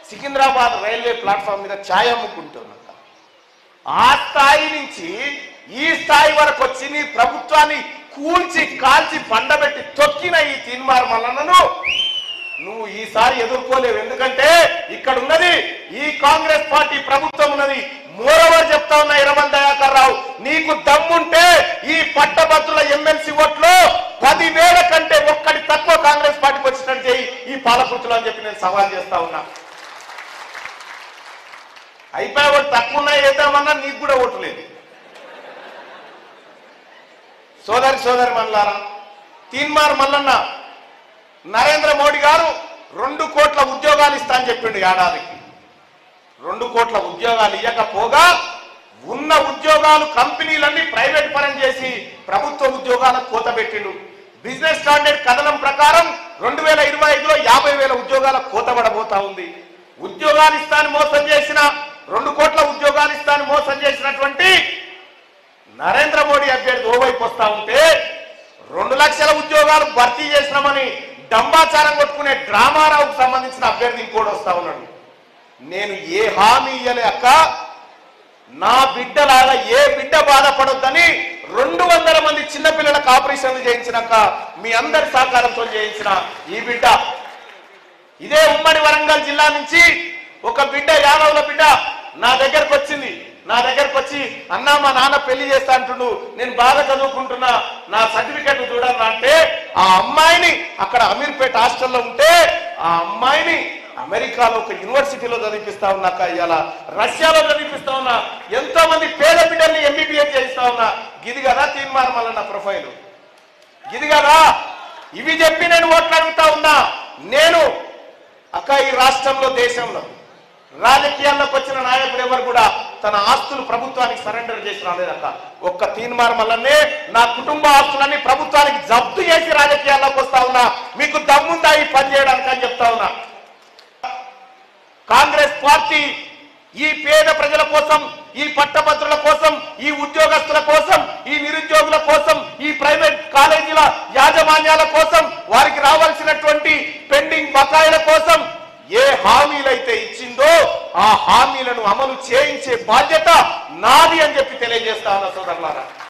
Secunderabad railway platform మీద ఛాయ్ అమ్ముకుంటున్నాక ఆ స్థాయి నుంచి ఈ స్థాయి వరకు వచ్చి నీ ప్రభుత్వాన్ని కూల్చి కాల్చి పండబెట్టి తొక్కిన ఈ తీన్మార్ మల్లన్నను నువ్వు ఈసారి ఎదుర్కోలేవు. ఎందుకంటే ఇక్కడ ఉన్నది ఈ కాంగ్రెస్ పార్టీ ప్రభుత్వం ఉన్నది. మోరవర్ చెప్తా ఉన్నా ఇరవల్ దయాకర్ రావు, నీకు దమ్ముంటే ఈ పట్టభద్రుల ఎమ్మెల్సీ ఓట్లు 10,000 కంటే ఒక్కటి తక్కువ కాంగ్రెస్ పార్టీకి వచ్చినట్టు చేయి ఈ పాలకుర్తులు అని చెప్పి నేను సవాల్ చేస్తా ఉన్నా. అయిపోయి ఓటు తక్కువ ఉన్నాయి వేద్దామన్నా నీకు కూడా ఓటు లేదు. సోదరి మల్లారా, తీన్మార్ మల్లన్న నరేంద్ర మోడీ గారు 2 కోట్ల ఉద్యోగాలు ఇస్తా అని చెప్పిండు. ఏడాదికి 2 కోట్ల ఉద్యోగాలు ఇవ్వకపోగా ఉన్న ఉద్యోగాలు కంపెనీలన్నీ ప్రైవేట్ పరం చేసి ప్రభుత్వ ఉద్యోగాలకు కోత పెట్టిండు. బిజినెస్ స్టాండర్డ్ కథనం ప్రకారం 2025లో 50,000 ఉద్యోగాల కోత పడబోతా ఉంది. ఉద్యోగాలు ఇస్తాను మోసం చేసిన 2 కోట్ల ఉద్యోగాలు ఇస్తాను మోసం చేసినటువంటి నరేంద్ర మోడీ అభ్యర్థి ఓవైపు వస్తా ఉంటే 2 లక్షల ఉద్యోగాలు భర్తీ చేసినామని డంబాచారం కొట్టుకునే డ్రామారావుకు సంబంధించిన అభ్యర్థి ఇంకోటి వస్తా ఉన్నాడు. నేను ఏ హామీ ఇయ్యలే అక్క, నా బిడ్డలాగా ఏ బిడ్డ బాధపడొద్దని 200 మంది చిన్నపిల్లలకు ఆపరేషన్లు చేయించినాక మీ అందరి సహకారంతో చేయించిన ఈ బిడ్డ ఇదే ఉమ్మడి వరంగల్ జిల్లా నుంచి ఒక బిడ్డ యాదవుల బిడ్డ నా దగ్గరకు వచ్చింది. నా దగ్గరకు వచ్చి అన్నా మా నాన్న పెళ్లి చేస్తా అంటుండు, నేను బాగా చదువుకుంటున్నా, నా సర్టిఫికెట్ చూడాలన్నా అంటే ఆ అమ్మాయిని అక్కడ అమీర్పేట హాస్టల్లో ఉంటే ఆ అమ్మాయిని అమెరికాలో ఒక యూనివర్సిటీలో చదివిపిస్తా ఉన్నాక ఇవాళ రష్యాలో చదివిపిస్తా ఉన్నా, ఎంతో మంది పేద బిడ్డల్ని ఎంబీబీఎస్ చేయిస్తా ఉన్నా. గిది కదా తీన్మార్ మల్లన్న ప్రొఫైల్, గిది కదా. ఇవి చెప్పి నేను ఓట్లు అడుగుతా ఉన్నా. నేను అక్క ఈ రాష్ట్రంలో దేశంలో రాజకీయాల్లోకి వచ్చిన నాయకుడు ఎవరు కూడా తన ఆస్తులు ప్రభుత్వానికి సరెండర్ చేసి రాలేదక్క. ఒక్క తీన్మార్ మల్లన్నే నా కుటుంబ ఆస్తులన్నీ ప్రభుత్వానికి జప్తు చేసి రాజకీయాల్లోకి వస్తా ఉన్నా. మీకు దమ్ముందా ఈ పని చేయడానికి అని చెప్తా ఉన్నా. కాంగ్రెస్ పార్టీ ఈ పేద ప్రజల కోసం, ఈ పట్టభద్రుల కోసం, ఈ ఉద్యోగస్తుల కోసం, ఈ నిరుద్యోగుల కోసం, ఈ ప్రైవేట్ కాలేజీల యాజమాన్యాల కోసం, వారికి రావాల్సినటువంటి పెండింగ్ బకాయిల కోసం ఏ హామీలైతే ఇచ్చిందో ఆ హామీలను అమలు చేయించే బాధ్యత నాది అని చెప్పి తెలియజేస్తా ఉన్నా సోదరులారా.